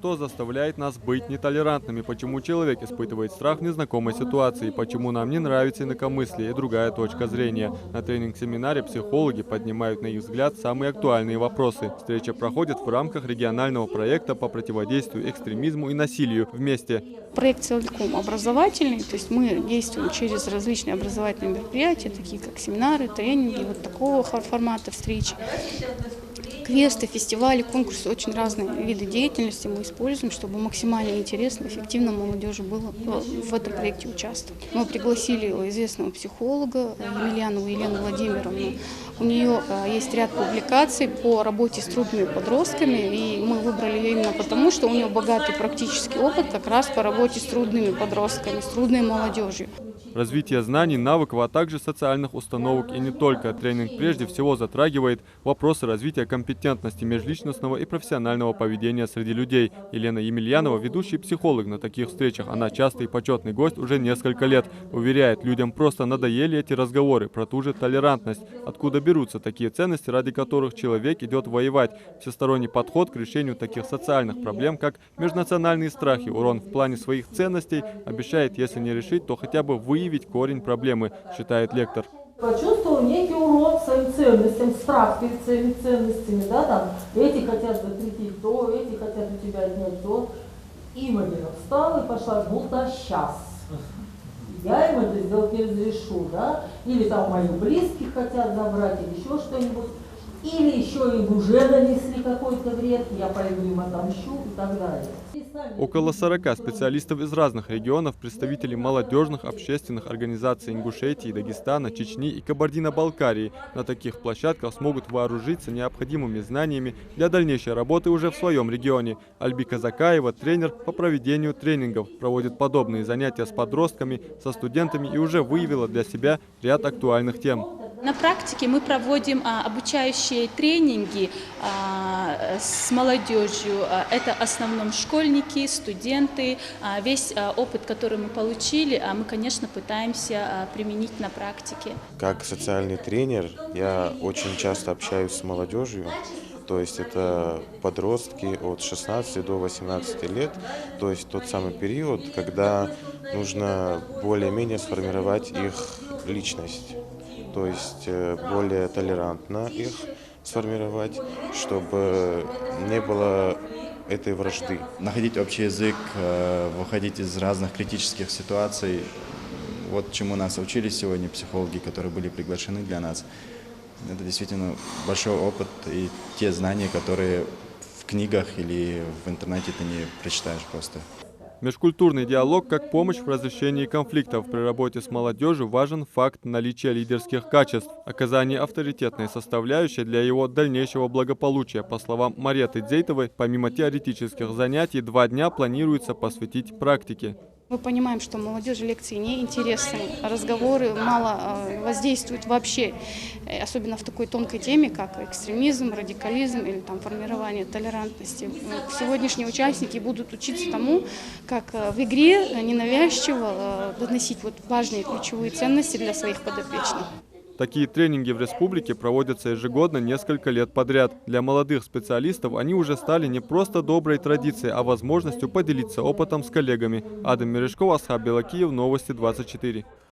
что заставляет нас быть нетолерантными, почему человек испытывает страх в незнакомой ситуации, почему нам не нравится инакомыслие и другая точка зрения. На тренинг-семинаре психологи поднимают на их взгляд самые актуальные вопросы. Встреча проходит в рамках регионального проекта по противодействию экстремизму и насилию «Вместе». Проект целиком образовательный, то есть мы действуем через различные образовательные мероприятия, такие как семинары, тренинги, вот такого формата встречи. Квесты, фестивали, конкурсы, очень разные виды деятельности мы используем, чтобы максимально интересно, эффективно молодежи было в этом проекте участвовать. Мы пригласили известного психолога Емельянову Елену Владимировну. У нее есть ряд публикаций по работе с трудными подростками, и мы выбрали ее именно потому, что у нее богатый практический опыт как раз по работе с трудными подростками, с трудной молодежью. Развитие знаний, навыков, а также социальных установок и не только. Тренинг прежде всего затрагивает вопросы развития компетентности межличностного и профессионального поведения среди людей. Елена Емельянова, ведущий психолог на таких встречах, она частый и почетный гость уже несколько лет. Уверяет, людям просто надоели эти разговоры про ту же толерантность. Откуда берутся такие ценности, ради которых человек идет воевать? Всесторонний подход к решению таких социальных проблем, как межнациональные страхи, урон в плане своих ценностей, обещает, если не решить, то хотя бы выявить корень проблемы, считает лектор. Почувствовал некий урон своим ценностям, страх перед своими ценностями, да, там, эти хотят запретить то, эти хотят у тебя отнять то. И Марина встала и пошла, ну да, сейчас. Я им это сделать не разрешу, да, или там мои близкие хотят забрать, или еще что-нибудь. Или еще им уже нанесли какой-то вред, я пойду им отомщу и так далее. Около 40 специалистов из разных регионов, представителей молодежных общественных организаций Ингушетии, Дагестана, Чечни и Кабардино-Балкарии на таких площадках смогут вооружиться необходимыми знаниями для дальнейшей работы уже в своем регионе. Альбика Закаева, тренер по проведению тренингов, проводит подобные занятия с подростками, со студентами и уже выявила для себя ряд актуальных тем. На практике мы проводим обучающие тренинги с молодежью. Это в основном школьники, студенты. Весь опыт, который мы получили, мы, конечно, пытаемся применить на практике. Как социальный тренер я очень часто общаюсь с молодежью. То есть это подростки от 16 до 18 лет, то есть тот самый период, когда нужно более-менее сформировать их личность. То есть более толерантно их сформировать, чтобы не было этой вражды. Находить общий язык, выходить из разных критических ситуаций. Вот чему нас учили сегодня психологи, которые были приглашены для нас. Это действительно большой опыт и те знания, которые в книгах или в интернете ты не прочитаешь просто. Межкультурный диалог как помощь в разрешении конфликтов. При работе с молодежью важен факт наличия лидерских качеств, оказание авторитетной составляющей для его дальнейшего благополучия. По словам Мареты Дзейтовой, помимо теоретических занятий, 2 дня планируется посвятить практике. Мы понимаем, что молодежи лекции неинтересны, разговоры мало воздействуют вообще, особенно в такой тонкой теме, как экстремизм, радикализм или там, формирование толерантности. Сегодняшние участники будут учиться тому, как в игре ненавязчиво доносить вот важные ключевые ценности для своих подопечных. Такие тренинги в республике проводятся ежегодно несколько лет подряд. Для молодых специалистов они уже стали не просто доброй традицией, а возможностью поделиться опытом с коллегами. Адам Мережков, Асхаб Белакиев, Новости 24.